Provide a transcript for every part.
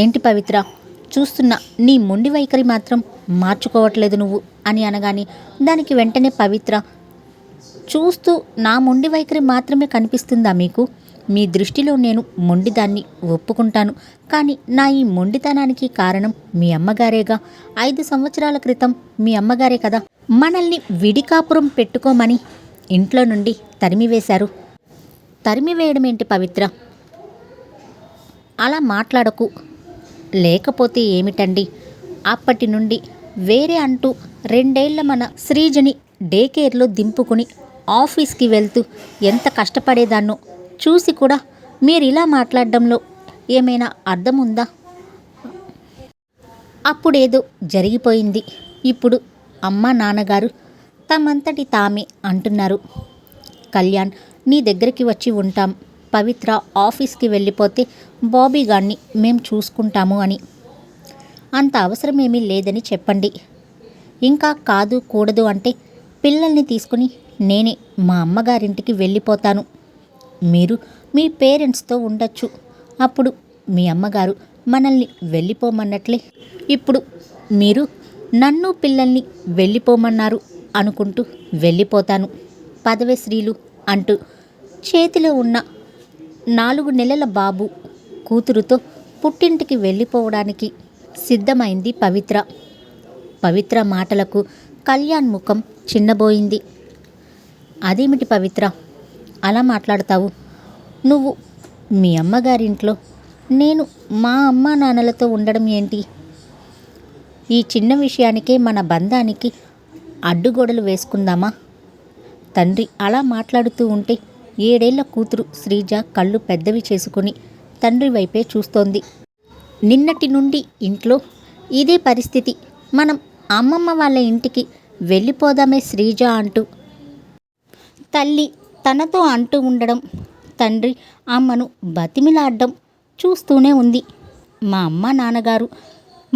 ఏంటి పవిత్ర, చూస్తున్నా నీ మొండి వైఖరి మాత్రం మార్చుకోవట్లేదు నువ్వు అని అనగానే దానికి వెంటనే పవిత్ర, చూస్తూ నా మొండి వైఖరి మాత్రమే కనిపిస్తుందా మీకు? మీ దృష్టిలో నేను మొండిదాన్ని ఒప్పుకుంటాను, కానీ నా ఈ మొండితనానికి కారణం మీ అమ్మగారేగా. 5 సంవత్సరాల క్రితం మీ అమ్మగారే కదా మనల్ని విడికాపురం పెట్టుకోమని ఇంట్లో నుండి తరిమివేశారు. తరిమివేయడమేంటి పవిత్ర, అలా మాట్లాడకు. లేకపోతే ఏమిటండి, అప్పటి నుండి వేరే అంటూ 2 ఏళ్ల మన శ్రీజని డే కేర్లో దింపుకుని ఆఫీస్కి వెళ్తూ ఎంత కష్టపడేదాన్నో చూసి కూడా మీరు ఇలా మాట్లాడడంలో ఏమైనా అర్థం ఉందా? అప్పుడేదో జరిగిపోయింది, ఇప్పుడు అమ్మ నాన్నగారు తమంతటి తామే అంటున్నారు, కళ్యాణ్ నీ దగ్గరికి వచ్చి ఉంటాం, పవిత్ర ఆఫీస్కి వెళ్ళిపోతే బాబీ గారిని మేం చూసుకుంటాము అని. అంత అవసరమేమీ లేదని చెప్పండి. ఇంకా కాదు కూడదు అంటే పిల్లల్ని తీసుకుని నేనే మా అమ్మగారింటికి వెళ్ళిపోతాను. మీరు మీ పేరెంట్స్తో ఉండొచ్చు. అప్పుడు మీ అమ్మగారు మనల్ని వెళ్ళిపోమన్నట్లే. ఇప్పుడు మీరు నన్ను పిల్లల్ని వెళ్ళిపోమన్నారు అనుకుంటూ వెళ్ళిపోతాను. పదవే శ్రీలు అంటూ చేతిలో ఉన్న 4 నెలల బాబు కూతురుతో పుట్టింటికి వెళ్ళిపోవడానికి సిద్ధమైంది పవిత్ర. పవిత్ర మాటలకు కళ్యాణ్ ముఖం చిన్నబోయింది. అదేమిటి పవిత్ర, అలా మాట్లాడతావు? నువ్వు మీ అమ్మగారింట్లో, నేను మా అమ్మా నాన్నలతో ఉండడం ఏంటి? ఈ చిన్న విషయానికే మన బంధానికి అడ్డుగోడలు వేసుకుందామా? తండ్రి అలా మాట్లాడుతూ ఉంటే 7 ఏళ్ల కూతురు శ్రీజ కళ్ళు పెద్దవి చేసుకుని తండ్రి వైపే చూస్తోంది. నిన్నటి నుండి ఇంట్లో ఇదే పరిస్థితి, మనం అమ్మమ్మ వాళ్ళ ఇంటికి వెళ్ళిపోదామే శ్రీజ అంటూ తల్లి తనతో అంటూ ఉండడం, తండ్రి అమ్మను బతిమిలాడ్డం చూస్తూనే ఉంది. మా అమ్మ నాన్నగారు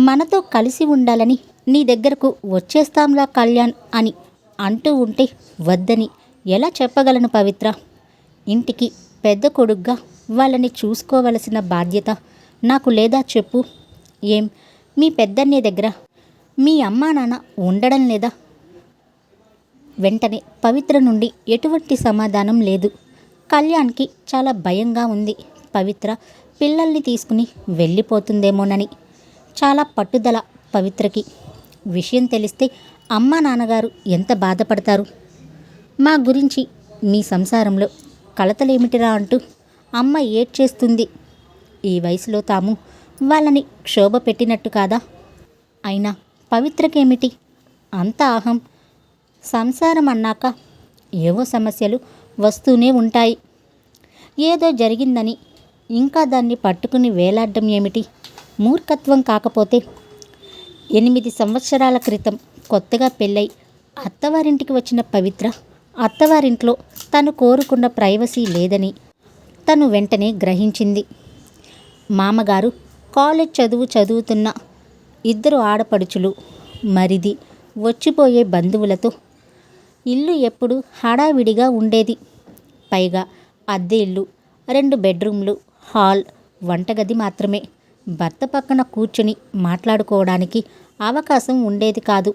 మనతో కలిసి ఉండాలని నీ దగ్గరకు వచ్చేస్తాంలా కళ్యాణ్ అని అంటూ ఉంటే వద్దని ఎలా చెప్పగలను పవిత్ర? ఇంటికి పెద్ద కొడుగ్గా వాళ్ళని చూసుకోవలసిన బాధ్యత నాకు లేదా చెప్పు? ఏం మీ పెద్దన్నయ్య దగ్గర మీ అమ్మా నాన్న ఉండడం లేదా? వెంటనే పవిత్ర నుండి ఎటువంటి సమాధానం లేదు. కళ్యాణ్కి చాలా భయంగా ఉంది. పవిత్ర పిల్లల్ని తీసుకుని వెళ్ళిపోతుందేమోనని. చాలా పట్టుదల పవిత్రకి. విషయం తెలిస్తే అమ్మా నాన్నగారు ఎంత బాధపడతారు? మా గురించి మీ సంసారంలో కలతలేమిటిరా అంటూ అమ్మ ఏడ్చేస్తుంది. ఈ వయసులో తాము వాళ్ళని క్షోభ పెట్టినట్టు కాదా? అయినా పవిత్రకేమిటి అంత అహం? సంసారం అన్నాక ఏవో సమస్యలు వస్తూనే ఉంటాయి. ఏదో జరిగిందని ఇంకా దాన్ని పట్టుకుని వేలాడడం ఏమిటి? మూర్ఖత్వం కాకపోతే 8 సంవత్సరాల క్రితం కొత్తగా పెళ్ళై అత్తవారింటికి వచ్చిన పవిత్ర అత్తవారింట్లో తను కోరుకున్న ప్రైవసీ లేదని తను వెంటనే గ్రహించింది. మామగారు కాలేజ్ చదువుతున్న 2 ఆడపడుచులు, మరిది, వచ్చిపోయే బంధువులతో ఇల్లు ఎప్పుడు హడావిడిగా ఉండేది. పైగా అద్దె ఇల్లు, 2 బెడ్రూమ్లు, హాల్, వంటగది మాత్రమే. భర్త పక్కన కూర్చుని మాట్లాడుకోవడానికి అవకాశం ఉండేది కాదు.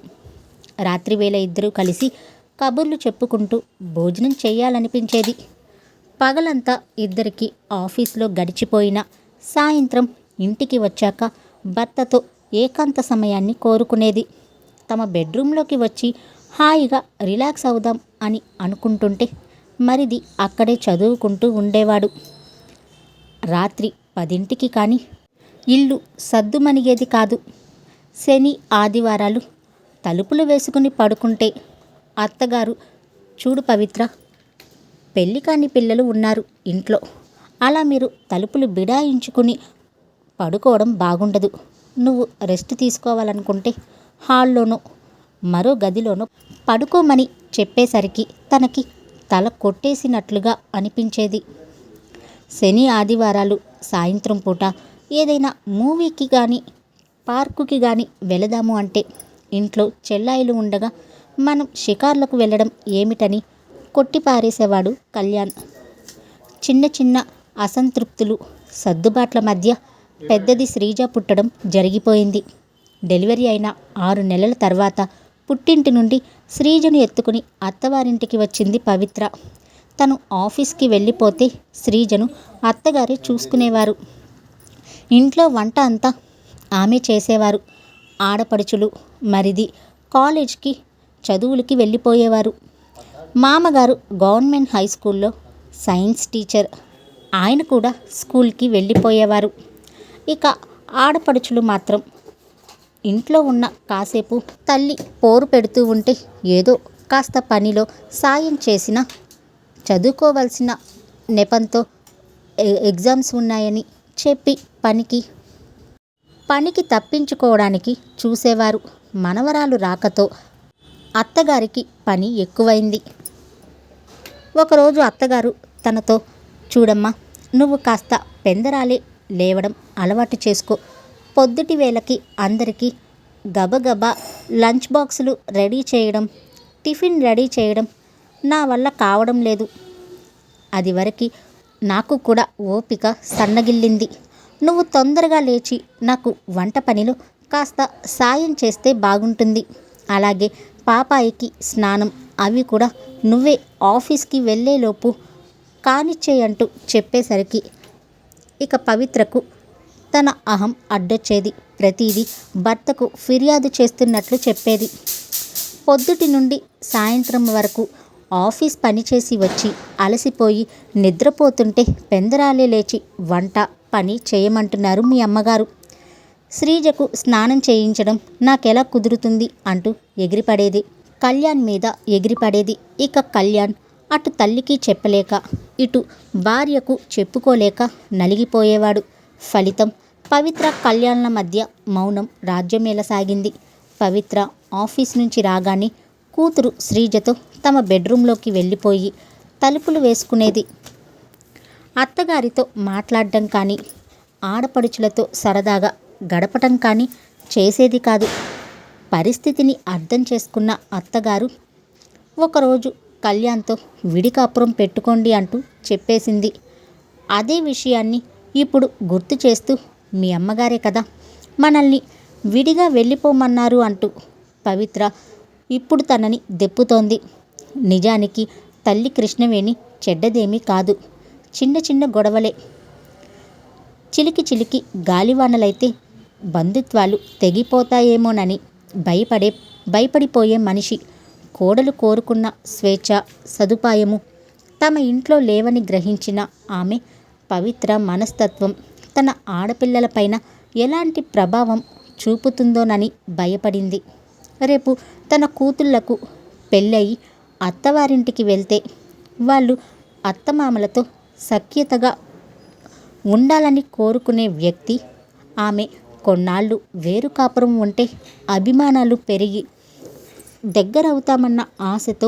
రాత్రివేళ ఇద్దరూ కలిసి కబుర్లు చెప్పుకుంటూ భోజనం చేయాలనిపించేది. పగలంతా ఇద్దరికి ఆఫీస్లో గడిచిపోయిన సాయంత్రం ఇంటికి వచ్చాక భర్తతో ఏకాంత సమయాన్ని కోరుకునేది. తమ బెడ్రూమ్లోకి వచ్చి హాయిగా రిలాక్స్ అవుదాం అని అనుకుంటుంటే మరిది అక్కడే చదువుకుంటూ ఉండేవాడు. రాత్రి 10ంటికి కానీ ఇల్లు సద్దుమణిగేది కాదు. శని ఆదివారాలు తలుపులు వేసుకుని పడుకుంటే అత్తగారు, చూడు పవిత్ర, పెళ్ళి కాని పిల్లలు ఉన్నారు ఇంట్లో, అలా మీరు తలుపులు బిడాయించుకుని పడుకోవడం బాగుండదు. నువ్వు రెస్ట్ తీసుకోవాలనుకుంటే హాల్లోనో మరో గదిలోనో పడుకోమని చెప్పేసరికి తనకి తల కొట్టేసినట్లుగా అనిపించేది. శని ఆదివారాలు సాయంత్రం పూట ఏదైనా మూవీకి కానీ పార్కుకి కానీ వెళదాము అంటే ఇంట్లో చెల్లాయిలు ఉండగా మనం షికార్లకు వెళ్ళడం ఏమిటని కొట్టిపారేసేవాడు కళ్యాణ్. చిన్న చిన్న అసంతృప్తులు, సర్దుబాట్ల మధ్య పెద్దది శ్రీజ పుట్టడం జరిగిపోయింది. డెలివరీ అయిన 6 నెలల తర్వాత పుట్టింటి నుండి శ్రీజను ఎత్తుకుని అత్తవారింటికి వచ్చింది పవిత్ర. తను ఆఫీస్కి వెళ్ళిపోతే శ్రీజను అత్తగారే చూసుకునేవారు. ఇంట్లో వంట అంతా ఆమె చేసేవారు. ఆడపడుచులు, మరిది కాలేజ్కి చదువులకి వెళ్ళిపోయేవారు. మామగారు గవర్నమెంట్ హై స్కూల్లో సైన్స్ టీచర్. ఆయన కూడా స్కూల్కి వెళ్ళిపోయేవారు. ఇక ఆడపడుచులు మాత్రం ఇంట్లో ఉన్న కాసేపు తల్లి పోరు పెడుతూ ఉంటే ఏదో కాస్త పనిలో సాయం చేసిన చదువుకోవాల్సిన నెపంతో ఎగ్జామ్స్ ఉన్నాయని చెప్పి పనికి తప్పించుకోవడానికి చూసేవారు. మనవరాలు రాకతో అత్తగారికి పని ఎక్కువైంది. ఒకరోజు అత్తగారు తనతో, చూడమ్మా, నువ్వు కాస్త పెందరాలే లేవడం అలవాటు చేసుకో. పొద్దుటి వేళకి అందరికీ గబగబా లంచ్ బాక్సులు రెడీ చేయడం, టిఫిన్ రెడీ చేయడం నా వల్ల కావడం లేదు. అది వరకు నాకు కూడా ఓపిక సన్నగిల్లింది. నువ్వు తొందరగా లేచి నాకు వంట పనిలో కాస్త సాయం చేస్తే బాగుంటుంది. అలాగే పాపాయికి స్నానం అవి కూడా నువ్వే ఆఫీస్కి వెళ్ళేలోపు కానిచ్చేయంటూ చెప్పేసరికి ఇక పవిత్రకు తన అహం అడ్డొచ్చేది. ప్రతిదీ భర్తకు ఫిర్యాదు చేస్తున్నట్లు చెప్పేది. పొద్దుటి నుండి సాయంత్రం వరకు ఆఫీస్ పనిచేసి వచ్చి అలసిపోయి నిద్రపోతుంటే పెందరాలే లేచి వంట పని చేయమంటున్నారు మీ అమ్మగారు. శ్రీజకు స్నానం చేయించడం నాకెలా కుదురుతుంది అంటూ ఎగిరిపడేది. కళ్యాణ్ మీద ఎగిరిపడేది. ఇక కళ్యాణ్ అటు తల్లికి చెప్పలేక, ఇటు భార్యకు చెప్పుకోలేక నలిగిపోయేవాడు. ఫలితం పవిత్ర కళ్యాణ్ల మధ్య మౌనం రాజ్యమేలసాగింది. పవిత్ర ఆఫీస్ నుంచి రాగానే కూతురు శ్రీజతో తమ బెడ్రూంలోకి వెళ్ళిపోయి తలుపులు వేసుకునేది. అత్తగారితో మాట్లాడడం కానీ, ఆడపడుచులతో సరదాగా గడపటం కానీ చేసేది కాదు. పరిస్థితిని అర్థం చేసుకున్న అత్తగారు ఒకరోజు కళ్యాణ్తో విడికాపురం పెట్టుకోండి అంటూ చెప్పేసింది. అదే విషయాన్ని ఇప్పుడు గుర్తు చేస్తూ, మీ అమ్మగారే కదా మనల్ని విడిగా వెళ్ళిపోమన్నారు అంటూ పవిత్ర ఇప్పుడు తనని దెప్పుతోంది. నిజానికి తల్లి కృష్ణవేణి చెడ్డదేమీ కాదు. చిన్న చిన్న గొడవలే. చిలికి గాలివానలైతే బంధుత్వాలు తెగిపోతాయేమోనని భయపడిపోయే మనిషి. కోడలు కోరుకున్న స్వేచ్ఛ, సదుపాయము తమ ఇంట్లో లేవని గ్రహించిన ఆమె పవిత్ర మనస్తత్వం తన ఆడపిల్లలపైన ఎలాంటి ప్రభావం చూపుతుందోనని భయపడింది. రేపు తన కూతుళ్లకు పెళ్ళయి అత్తవారింటికి వెళ్తే వాళ్ళు అత్తమామలతో సఖ్యతగా ఉండాలని కోరుకునే వ్యక్తి ఆమె కొన్నాళ్ళు వేరు కాపురం ఉంటే అభిమానాలు పెరిగి దగ్గరవుతామన్న ఆశతో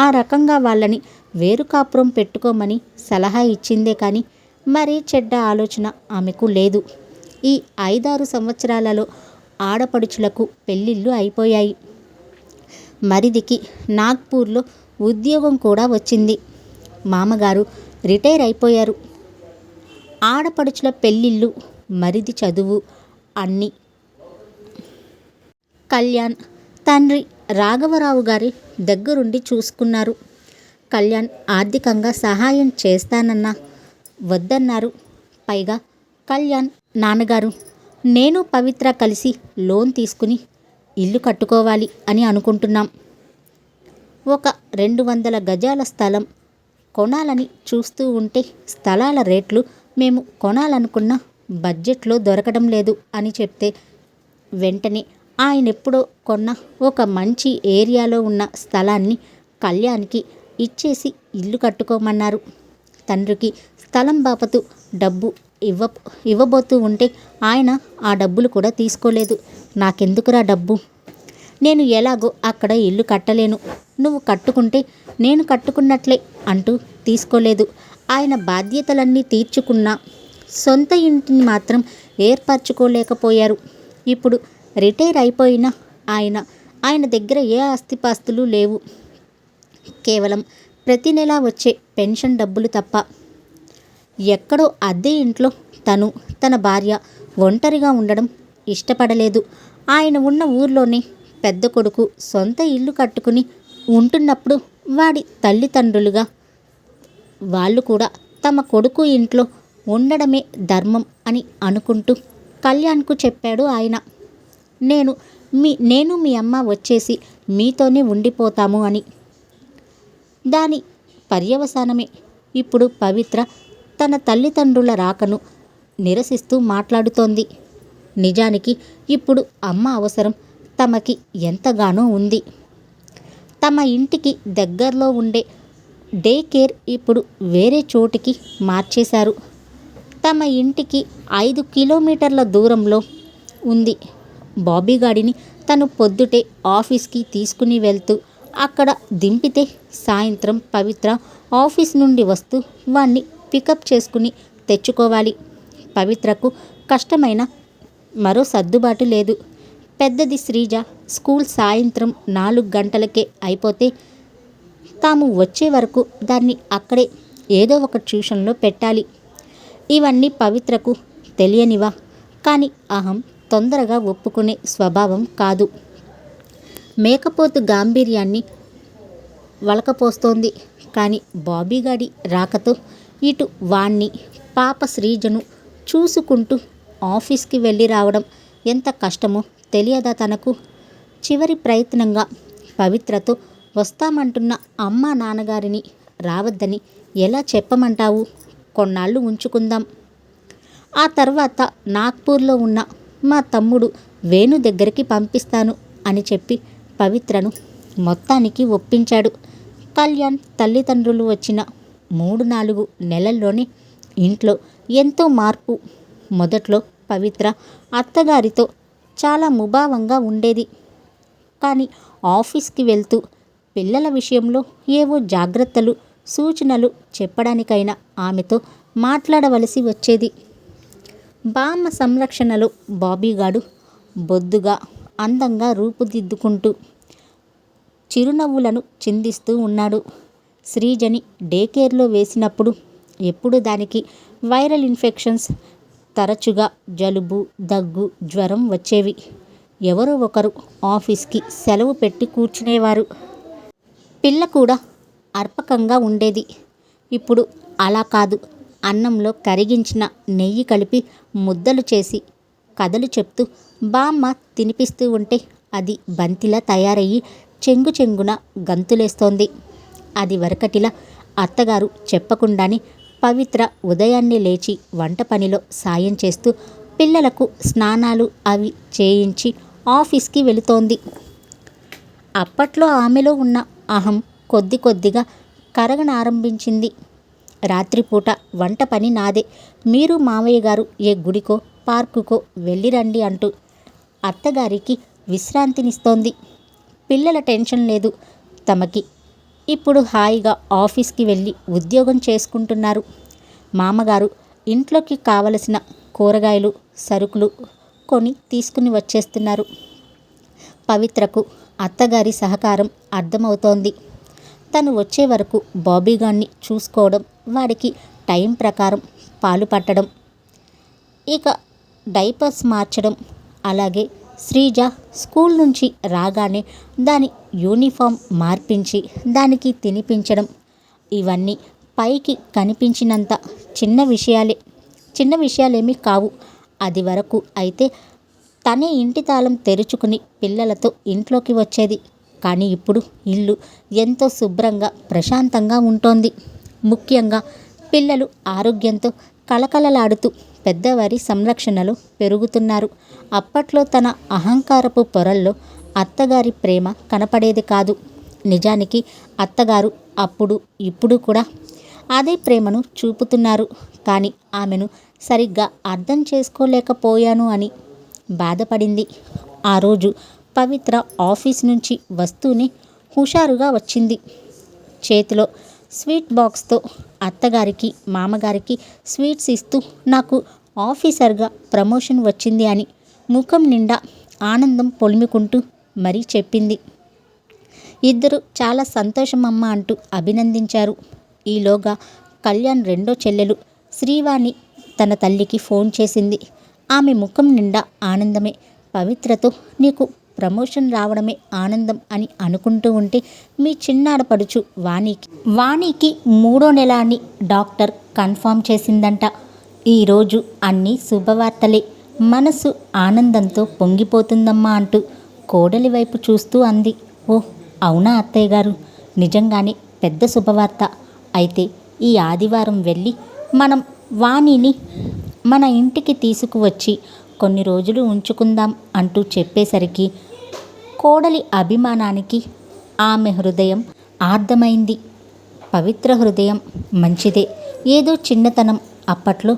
ఆ రకంగా వాళ్ళని వేరు కాపురం పెట్టుకోమని సలహా ఇచ్చిందే కానీ మరీ చెడ్డ ఆలోచన ఆమెకు లేదు. ఈ 5-6 సంవత్సరాలలో ఆడపడుచులకు పెళ్ళిళ్ళు అయిపోయాయి. మరిదికి నాగ్పూర్లో ఉద్యోగం కూడా వచ్చింది. మామగారు రిటైర్ అయిపోయారు. ఆడపడుచుల పెళ్ళిళ్ళు, మరిది చదువు అన్నీ కళ్యాణ్ తండ్రి రాఘవరావు గారి దగ్గరుండి చూసుకున్నారు. కళ్యాణ్ ఆర్థికంగా సహాయం చేస్తానన్నా వద్దన్నారు. పైగా కళ్యాణ్ నాన్నగారు, నేను పవిత్ర కలిసి లోన్ తీసుకుని ఇల్లు కట్టుకోవాలి అని అనుకుంటున్నాం. ఒక 200 గజాల స్థలం కొనాలని చూస్తూ ఉంటే స్థలాల రేట్లు మేము కొనాలనుకున్న బడ్జెట్లో దొరకడం లేదు అని చెప్తే వెంటనే ఆయనెప్పుడో కొన్న ఒక మంచి ఏరియాలో ఉన్న స్థలాన్ని కళ్యాణ్కి ఇచ్చేసి ఇల్లు కట్టుకోమన్నారు. తండ్రికి స్థలం బాపతు డబ్బు ఇవ్వబోతూ ఉంటే ఆయన ఆ డబ్బులు కూడా తీసుకోలేదు. నాకెందుకురా డబ్బు, నేను ఎలాగో అక్కడ ఇల్లు కట్టలేను, నువ్వు కట్టుకుంటే నేను కట్టుకున్నట్లే అంటూ తీసుకోలేదు. ఆయన బాధ్యతలన్నీ తీర్చుకున్నా సొంత ఇంటిని మాత్రం ఏర్పరచుకోలేకపోయారు. ఇప్పుడు రిటైర్ అయిపోయిన ఆయన దగ్గర ఏ ఆస్తిపాస్తులు లేవు. కేవలం ప్రతి నెలా వచ్చే పెన్షన్ డబ్బులు తప్ప. ఎక్కడో అద్దె ఇంట్లో తన భార్య ఒంటరిగా ఉండడం ఇష్టపడలేదు. ఆయన ఉన్న ఊర్లోనే పెద్ద కొడుకు సొంత ఇల్లు కట్టుకుని ఉంటున్నప్పుడు వాడి తల్లిదండ్రులుగా వాళ్ళు కూడా తమ కొడుకు ఇంట్లో ఉండడమే ధర్మం అని అనుకుంటూ కళ్యాణ్కు చెప్పాడు ఆయన. నేను మీ అమ్మ వచ్చేసి మీతోనే ఉండిపోతాము అని. దాని పర్యవసానమే ఇప్పుడు పవిత్ర తన తల్లిదండ్రుల రాకను నిరసిస్తూ మాట్లాడుతోంది. నిజానికి ఇప్పుడు అమ్మ అవసరం తమకి ఎంతగానో ఉంది. తమ ఇంటికి దగ్గరలో ఉండే డే కేర్ ఇప్పుడు వేరే చోటికి మార్చేశారు. తమ ఇంటికి 5 కిలోమీటర్ల దూరంలో ఉంది. బాబీగాడిని తను పొద్దుటే ఆఫీస్కి తీసుకుని వెళ్తూ అక్కడ దింపితే సాయంత్రం పవిత్ర ఆఫీస్ నుండి వస్తూ వాణ్ణి పికప్ చేసుకుని తెచ్చుకోవాలి. పవిత్రకు కష్టమైన మరో సర్దుబాటు లేదు. పెద్దది శ్రీజ స్కూల్ సాయంత్రం 4 గంటలకే అయిపోతే తాము వచ్చే వరకు దాన్ని అక్కడే ఏదో ఒక ట్యూషన్లో పెట్టాలి. ఇవన్నీ పవిత్రకు తెలియనివా? కానీ అహం తొందరగా ఒప్పుకునే స్వభావం కాదు. మేకపోతు గాంభీర్యాన్ని వలకపోస్తోంది. కానీ బాబీగాడి రాకతో ఇటు వాణ్ణి పాప శ్రీజను చూసుకుంటూ ఆఫీస్కి వెళ్ళి రావడం ఎంత కష్టమో తెలియదా తనకు? చివరి ప్రయత్నంగా పవిత్రతో వస్తామంటున్న అమ్మా నాన్నగారిని రావద్దని ఎలా చెప్పమంటావు? కొన్నాళ్ళు ఉంచుకుందాం. ఆ తర్వాత నాగ్పూర్లో ఉన్న మా తమ్ముడు వేణు దగ్గరికి పంపిస్తాను అని చెప్పి పవిత్రను మొత్తానికి ఒప్పించాడు. కళ్యాణ్ తల్లిదండ్రులు వచ్చిన 3-4 నెలల్లోనే ఇంట్లో ఎంతో మార్పు. మొదట్లో పవిత్ర అత్తగారితో చాలా ముభావంగా ఉండేది. కానీ ఆఫీస్కి వెళ్తూ పిల్లల విషయంలో ఏవో జాగ్రత్తలు సూచనలు చెప్పడానికైనా ఆమెతో మాట్లాడవలసి వచ్చేది. బామ్మ సంరక్షణలో బాబీగాడు బొద్దుగా అందంగా రూపుదిద్దుకుంటూ చిరునవ్వులను చిందిస్తూ ఉన్నాడు. శ్రీజని డే కేర్లో వేసినప్పుడు ఎప్పుడు దానికి వైరల్ ఇన్ఫెక్షన్స్, తరచుగా జలుబు దగ్గు జ్వరం వచ్చేవి. ఎవరో ఒకరు ఆఫీస్కి సెలవు పెట్టి కూర్చునేవారు. పిల్ల కూడా అర్పకంగా ఉండేది. ఇప్పుడు అలా కాదు. అన్నంలో కరిగించిన నెయ్యి కలిపి ముద్దలు చేసి కథలు చెప్తూ బామ్మ తినిపిస్తూ ఉంటే అది బంతిలా తయారయ్యి చెంగు చెంగున గంతులేస్తోంది. అది వరకటిలా అత్తగారు చెప్పకుండానే పవిత్ర ఉదయాన్నే లేచి వంట పనిలో సాయం చేస్తూ పిల్లలకు స్నానాలు అవి చేయించి ఆఫీస్కి వెళుతోంది. అప్పట్లో ఆమెలో ఉన్న అహం కొద్ది కొద్దిగా కరగనారంభించింది. రాత్రిపూట వంట పని నాదే, మీరు మావయ్య గారు ఏ గుడికో పార్కుకో వెళ్ళిరండి అంటూ అత్తగారికి విశ్రాంతినిస్తోంది. పిల్లల టెన్షన్ లేదు తమకి. ఇప్పుడు హాయిగా ఆఫీస్కి వెళ్ళి ఉద్యోగం చేసుకుంటున్నారు. మామగారు ఇంట్లోకి కావలసిన కూరగాయలు సరుకులు కొని తీసుకుని వచ్చేస్తున్నారు. పవిత్రకు అత్తగారి సహకారం అర్థమవుతోంది. తను వచ్చే వరకు బాబీగాన్ని చూసుకోవడం, వాడికి టైం ప్రకారం పాలు పట్టడం, ఇక డైపర్స్ మార్చడం, అలాగే శ్రీజ స్కూల్ నుంచి రాగానే దాని యూనిఫామ్ మార్పించి దానికి తినిపించడం, ఇవన్నీ పైకి కనిపించినంత చిన్న విషయాలేమీ కావు. అది వరకు అయితే తనే ఇంటి తాళం తెరుచుకుని పిల్లలతో ఇంట్లోకి వచ్చేది. కానీ ఇప్పుడు ఇల్లు ఎంతో శుభ్రంగా ప్రశాంతంగా ఉంటోంది. ముఖ్యంగా పిల్లలు ఆరోగ్యంతో కళకళలాడుతూ పెద్దవారి సంరక్షణలో పెరుగుతున్నారు. అప్పట్లో తన అహంకారపు పొరల్లో అత్తగారి ప్రేమ కనపడేది కాదు. నిజానికి అత్తగారు అప్పుడు ఇప్పుడు కూడా అదే ప్రేమను చూపుతున్నారు. కానీ ఆమెను సరిగ్గా అర్థం చేసుకోలేకపోయాను అని బాధపడింది. ఆ రోజు పవిత్ర ఆఫీస్ నుంచి వస్తూనే హుషారుగా వచ్చింది. చేతిలో స్వీట్ బాక్స్తో అత్తగారికి మామగారికి స్వీట్స్ ఇస్తూ నాకు ఆఫీసర్గా ప్రమోషన్ వచ్చింది అని ముఖం నిండా ఆనందం పొలిమికుంటూ మరీ చెప్పింది. ఇద్దరు చాలా సంతోషమమ్మ అంటూ అభినందించారు. ఈలోగా కళ్యాణ్ రెండో చెల్లెలు శ్రీవాణి తన తల్లికి ఫోన్ చేసింది. ఆమె ముఖం నిండా ఆనందమే. పవిత్రతో నీకు ప్రమోషన్ రావడమే ఆనందం అని అనుకుంటూ ఉంటే మీ చిన్నాడపడుచు వాణికి 3వ నెల అని డాక్టర్ కన్ఫర్మ్ చేసిందంట. ఈరోజు అన్ని శుభవార్తలే. మనసు ఆనందంతో పొంగిపోతుందమ్మా అంటూ కోడలి వైపు చూస్తూ అంది. ఓ అవునా అత్తయ్య గారు, నిజంగానే పెద్ద శుభవార్త. అయితే ఈ ఆదివారం వెళ్ళి మనం వాణిని మన ఇంటికి తీసుకువచ్చి కొన్ని రోజులు ఉంచుకుందాం అంటూ చెప్పేసరికి కోడలి అభిమానానికి ఆమె హృదయం ఆర్ద్రమైంది. పవిత్ర హృదయం మంచిదే. ఏదో చిన్నతనం అప్పట్లో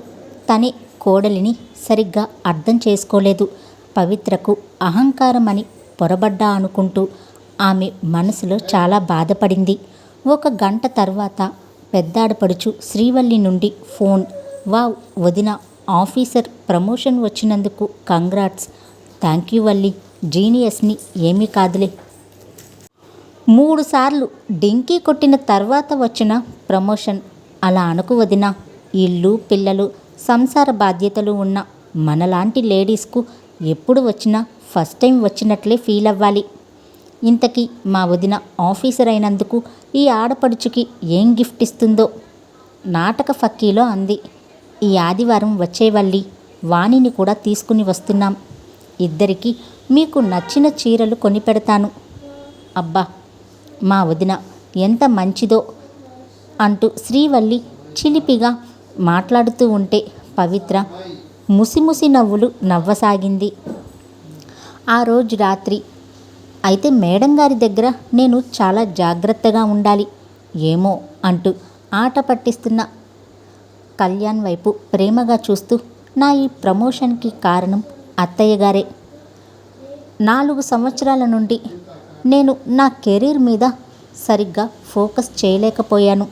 తనే కోడలిని సరిగ్గా అర్థం చేసుకోలేదు. పవిత్రకు అహంకారం అని పొరబడ్డా అనుకుంటూ ఆమె మనసులో చాలా బాధపడింది. 1 గంట తర్వాత పెద్దాడపడుచు శ్రీవల్లి నుండి ఫోన్. వావ్ వదిన, ఆఫీసర్ ప్రమోషన్ వచ్చినందుకు కంగ్రాట్స్. థ్యాంక్ యూ వల్లి, జీనియస్ని, ఏమీ కాదులే. 3 సార్లు డింకీ కొట్టిన తర్వాత వచ్చిన ప్రమోషన్. అలా అనుకు వదిన. ఇల్లు పిల్లలు సంసార బాధ్యతలు ఉన్న మనలాంటి లేడీస్కు ఎప్పుడు వచ్చినా ఫస్ట్ టైం వచ్చినట్లే ఫీల్ అవ్వాలి. ఇంతకీ మా వదిన ఆఫీసర్ అయినందుకు ఈ ఆడపడుచుకి ఏం గిఫ్ట్ ఇస్తుందో నాటక ఫక్కీలో అంది. ఈ ఆదివారం వచ్చేవల్లి, వాణిని కూడా తీసుకుని వస్తున్నాం. ఇద్దరికి మీకు నచ్చిన చీరలు కొనిపెడతాను. అబ్బా మా వదిన ఎంత మంచిదో అంటూ శ్రీవల్లి చిలిపిగా మాట్లాడుతూ ఉంటే పవిత్ర ముసిముసి నవ్వులు నవ్వసాగింది. ఆ రోజు రాత్రి అయితే మేడం గారి దగ్గర నేను చాలా జాగ్రత్తగా ఉండాలి ఏమో అంటూ ఆట పట్టిస్తున్న కళ్యాణ్ వైపు ప్రేమగా చూస్తూ, నా ఈ ప్రమోషన్కి కారణం అత్తయ్య గారే. 4 సంవత్సరాల నుండి నేను నా కెరీర్ మీద సరిగ్గా ఫోకస్ చేయలేకపోయాను.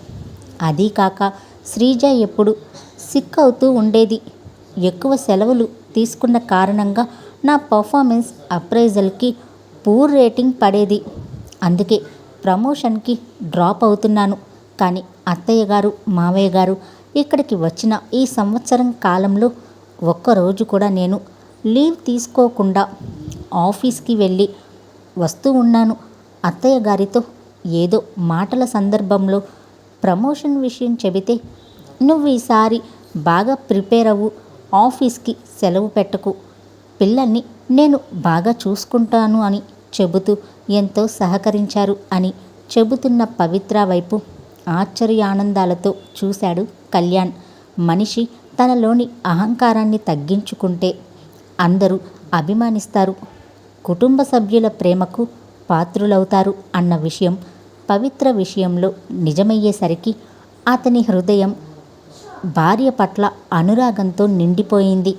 అదీ కాక శ్రీజ ఎప్పుడు సిక్ అవుతూ ఉండేది. ఎక్కువ సెలవులు తీసుకున్న కారణంగా నా పర్ఫార్మెన్స్ అప్రైజల్కి పూర్ రేటింగ్ పడేది. అందుకే ప్రమోషన్కి డ్రాప్ అవుతున్నాను. కానీ అత్తయ్య గారు మావయ్య గారు ఇక్కడికి వచ్చిన ఈ సంవత్సరం కాలంలో ఒక్కరోజు కూడా నేను లీవ్ తీసుకోకుండా ఆఫీస్కి వెళ్ళి వస్తూ ఉన్నాను. అత్తయ్య గారితో ఏదో మాటల సందర్భంలో ప్రమోషన్ విషయం చెబితే, నువ్వు ఈసారి బాగా ప్రిపేర్ అవ్వు, ఆఫీస్కి సెలవు పెట్టకు, పిల్లల్ని నేను బాగా చూసుకుంటాను అని చెబుతూ ఎంతో సహకరించారు అని చెబుతున్న పవిత్ర వైపు ఆశ్చర్యానందాలతో చూశాడు కళ్యాణ్. మనిషి తనలోని అహంకారాన్ని తగ్గించుకుంటే అందరూ అభిమానిస్తారు, కుటుంబ సభ్యుల ప్రేమకు పాత్రులవుతారు అన్న విషయం పవిత్ర విషయంలో నిజమయ్యేసరికి అతని హృదయం భార్య పట్ల అనురాగంతో నిండిపోయింది.